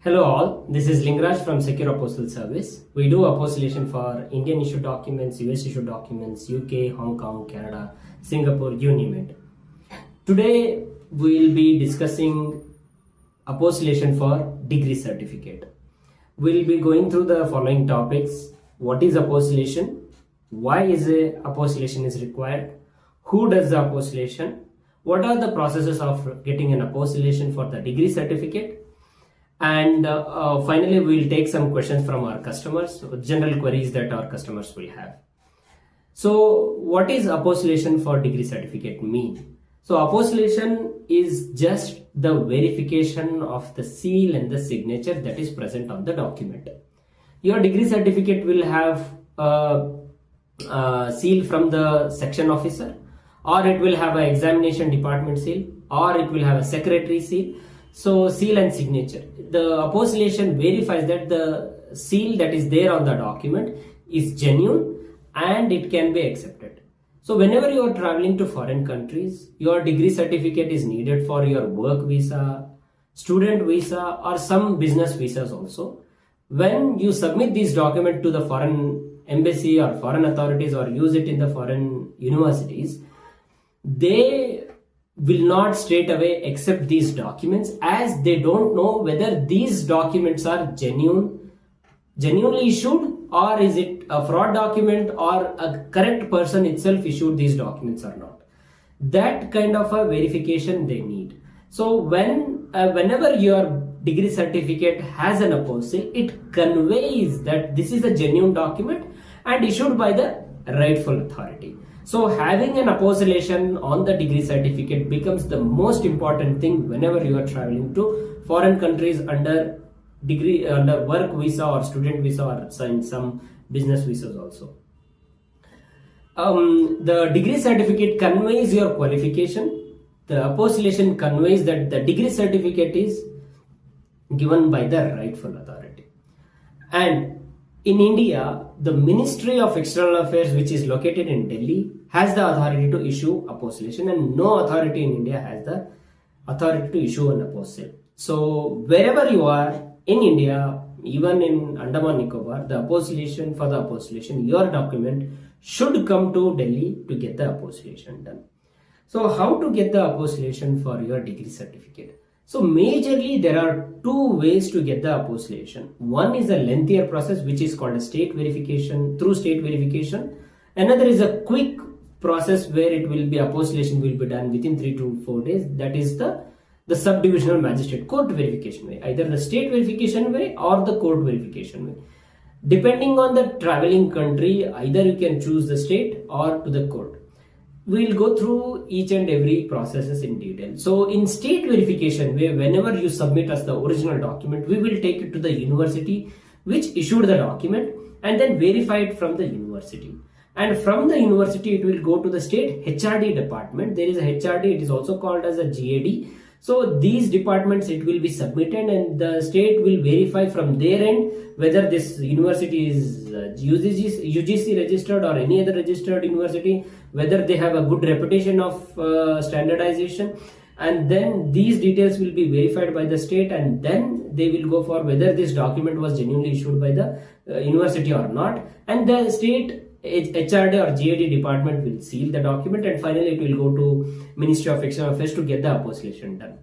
Hello all, this is Lingraj from Secure Apostille Service. We do apostillation for Indian issued documents, US issued documents, UK, Hong Kong, Canada, Singapore, you name it. Today we will be discussing apostillation for degree certificate. We will be going through the following topics. What is apostillation? Why is apostillation is required? Who does the apostillation? What are the processes of getting an apostillation for the degree certificate? And finally, we will take some questions from our customers, general queries that our customers will have. So what is apostillation for degree certificate mean? So apostillation is just the verification of the seal and the signature that is present on the document. Your degree certificate will have a seal from the section officer, or it will have an examination department seal, or it will have a secretary seal. So seal and signature. The apostillation verifies that the seal that is there on the document is genuine and it can be accepted. So whenever you are traveling to foreign countries, your degree certificate is needed for your work visa, student visa, or some business visas also. When you submit this document to the foreign embassy or foreign authorities or use it in the foreign universities, they will not straight away accept these documents, as they don't know whether these documents are genuinely issued, or is it a fraud document, or a correct person itself issued these documents or not. That kind of a verification they need. So whenever your degree certificate has an apostille, it conveys that this is a genuine document and issued by the rightful authority. So having an apostillation on the degree certificate becomes the most important thing whenever you are traveling to foreign countries under work visa or student visa, or in some business visas also. The degree certificate conveys your qualification. The apostillation conveys that the degree certificate is given by the rightful authority. And in India, the Ministry of External Affairs, which is located in Delhi, has the authority to issue apostillation, and no authority in India has the authority to issue an apostille. So wherever you are in India, even in Andaman Nicobar, the apostillation, your document should come to Delhi to get the apostillation done. So how to get the apostillation for your degree certificate? So majorly there are two ways to get the apostillation. One is a lengthier process, which is called a state verification, through state verification. Another is a quick process where it will be apostillation will be done within 3 to 4 days. That is the subdivisional magistrate court verification way, either the state verification way or the court verification way. Depending on the traveling country, either you can choose the state or to the court. We will go through each and every processes in detail. So in state verification way, whenever you submit us the original document, we will take it to the university which issued the document and then verify it from the university. And from the university, it will go to the state HRD department. There is a HRD, it is also called as a GAD. So these departments, it will be submitted, and the state will verify from their end whether this university is UGC registered or any other registered university, whether they have a good reputation of standardization. And then these details will be verified by the state, and then they will go for whether this document was genuinely issued by the university or not. And the state HRD or GAD department will seal the document, and finally it will go to Ministry of External Affairs to get the apostillation done.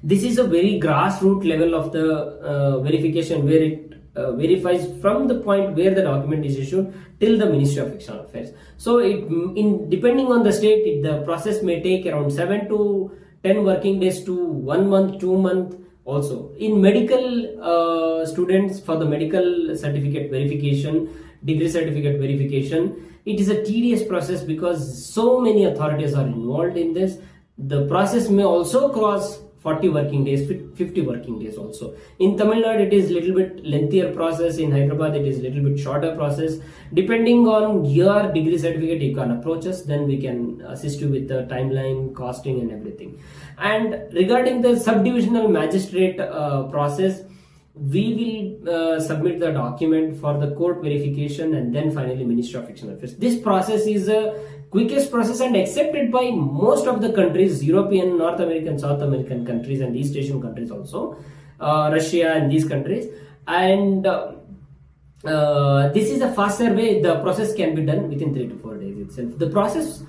This is a very grassroots level of the verification, where it verifies from the point where the document is issued till the Ministry of External Affairs. So depending on the state, the process may take around 7 to 10 working days to 1 month, 2 months. Also in medical students, for the medical certificate verification, degree certificate verification, it is a tedious process because so many authorities are involved in this. The process may also cross 40 working days, 50 working days also. In Tamil Nadu, it is little bit lengthier process. In Hyderabad, it is little bit shorter process. Depending on your degree certificate, you can approach us, then we can assist you with the timeline, costing and everything. And regarding the subdivisional magistrate process, we will submit the document for the court verification and then finally Ministry of External Affairs. This process is quickest process and accepted by most of the countries, European, North American, South American countries, and East Asian countries also, Russia and these countries. And this is a faster way. The process can be done within 3 to 4 days itself. The process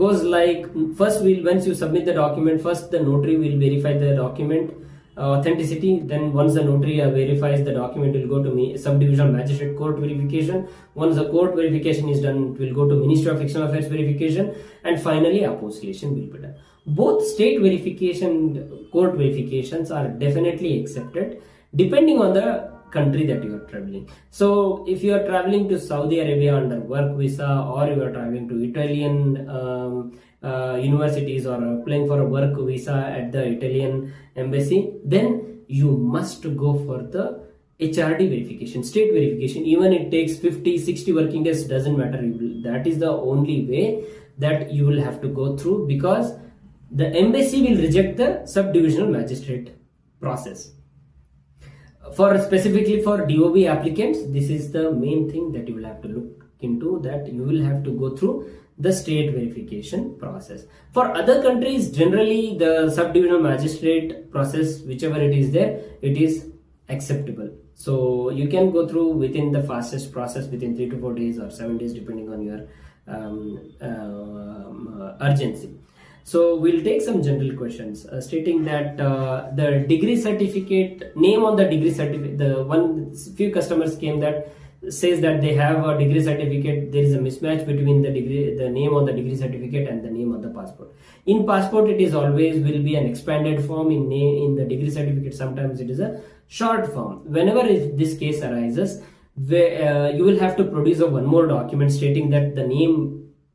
goes like, first once you submit the document, first the notary will verify the document authenticity. Then once the notary verifies the document, will go to subdivisional magistrate court verification. Once the court verification is done, it will go to Ministry of External Affairs verification, and finally apostillation will be done. Both state verification, court verifications are definitely accepted depending on the country that you are traveling. So if you are traveling to Saudi Arabia under work visa, or you are traveling to Italian universities, or applying for a work visa at the Italian embassy, then you must go for the HRD verification, state verification. Even it takes 50-60 working days, doesn't matter. That is the only way that you will have to go through, because the embassy will reject the subdivisional magistrate process. Specifically for DOB applicants, this is the main thing that you will have to look into, that you will have to go through the state verification process. For other countries, generally the subdivisional magistrate process, whichever it is there, it is acceptable. So you can go through within the fastest process within 3 to 4 days or 7 days, depending on your urgency. So we'll take some general questions stating that the degree certificate, name on the degree certificate, few customers came that says that they have a degree certificate. There is a mismatch between the name on the degree certificate and the name on the passport. In passport, it is always will be an expanded form. In the degree certificate, sometimes it is a short form. Whenever this case arises, you will have to produce one more document stating that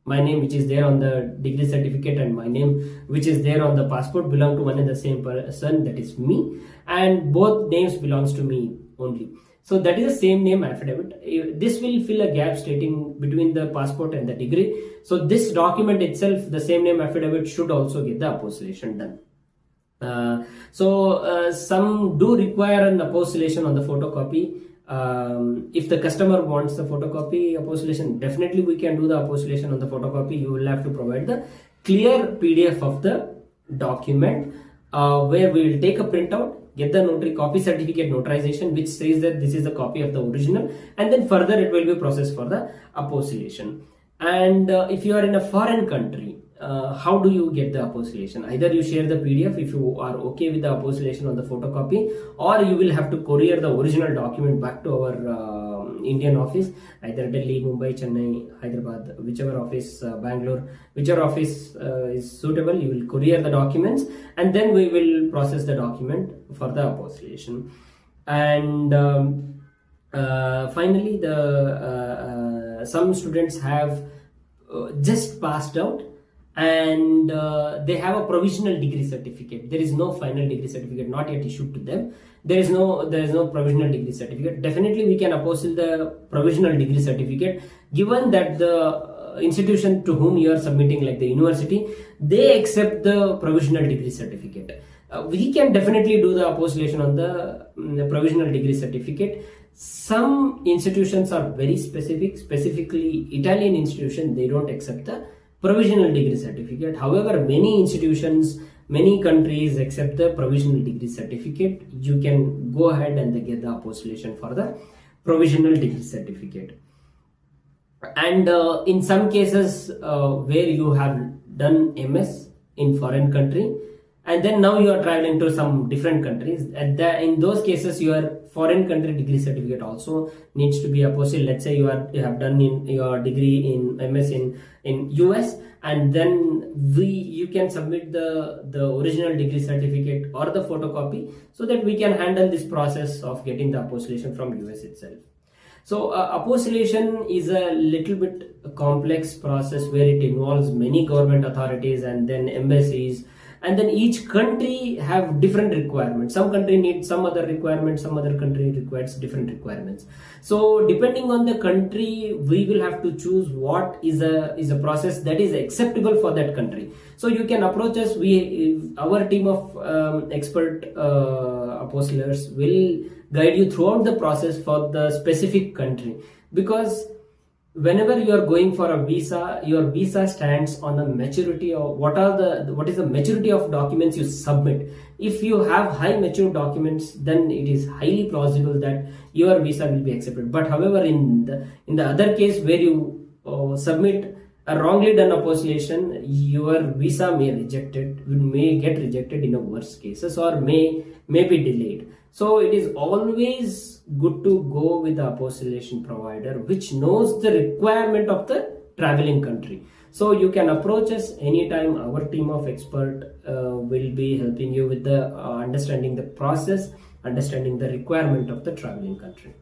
my name which is there on the degree certificate and my name which is there on the passport belong to one and the same person, that is me, and both names belongs to me only. So that is the same name affidavit. This will fill a gap stating between the passport and the degree. So this document itself, the same name affidavit, should also get the apostillation done. Some do require an apostillation on the photocopy. If the customer wants the photocopy apostillation, definitely we can do the apostillation on the photocopy. You will have to provide the clear PDF of the document, where we will take a printout, get the notary copy certificate notarization, which says that this is a copy of the original, and then further it will be processed for the apostillation. And if you are in a foreign country, how do you get the apostillation? Either you share the PDF if you are okay with the apostillation on the photocopy, or you will have to courier the original document back to our Indian office, either Delhi, Mumbai, Chennai, Hyderabad, whichever office, Bangalore, whichever office is suitable. You will courier the documents, and then we will process the document for the apostillation. And finally, some students have just passed out, and they have a provisional degree certificate. There is no final degree certificate not yet issued to them. There is no provisional degree certificate. Definitely we can apostille the provisional degree certificate, given that the institution to whom you are submitting, like the university, they accept the provisional degree certificate. We can definitely do the apostillation on the provisional degree certificate. Some institutions are very specific, specifically Italian institution, they don't accept the provisional degree certificate. However, many institutions, many countries accept the provisional degree certificate. You can go ahead and get the apostillation for the provisional degree certificate. And in some cases where you have done MS in foreign country, and then now you are traveling to some different countries, in those cases your foreign country degree certificate also needs to be apostilled. Let's say you have done your degree in MS in US, and then you can submit the original degree certificate or the photocopy, so that we can handle this process of getting the apostillation from US itself. So apostillation is a little bit complex process where it involves many government authorities and then embassies, and then each country have different requirements. Some country needs some other requirements, some other country requires different requirements. So depending on the country, we will have to choose what is a process that is acceptable for that country. So you can approach us. Our team of expert apostillers will guide you throughout the process for the specific country, because whenever you are going for a visa, your visa stands on the maturity of what is the maturity of documents you submit. If you have high mature documents, then it is highly plausible that your visa will be accepted. But however, in the other case where you submit a wrongly done apostillation, your visa may get rejected in a worst cases, or may be delayed. So it is always good to go with the apostillation provider which knows the requirement of the traveling country. So you can approach us anytime. Our team of expert will be helping you with the understanding the process, understanding the requirement of the traveling country.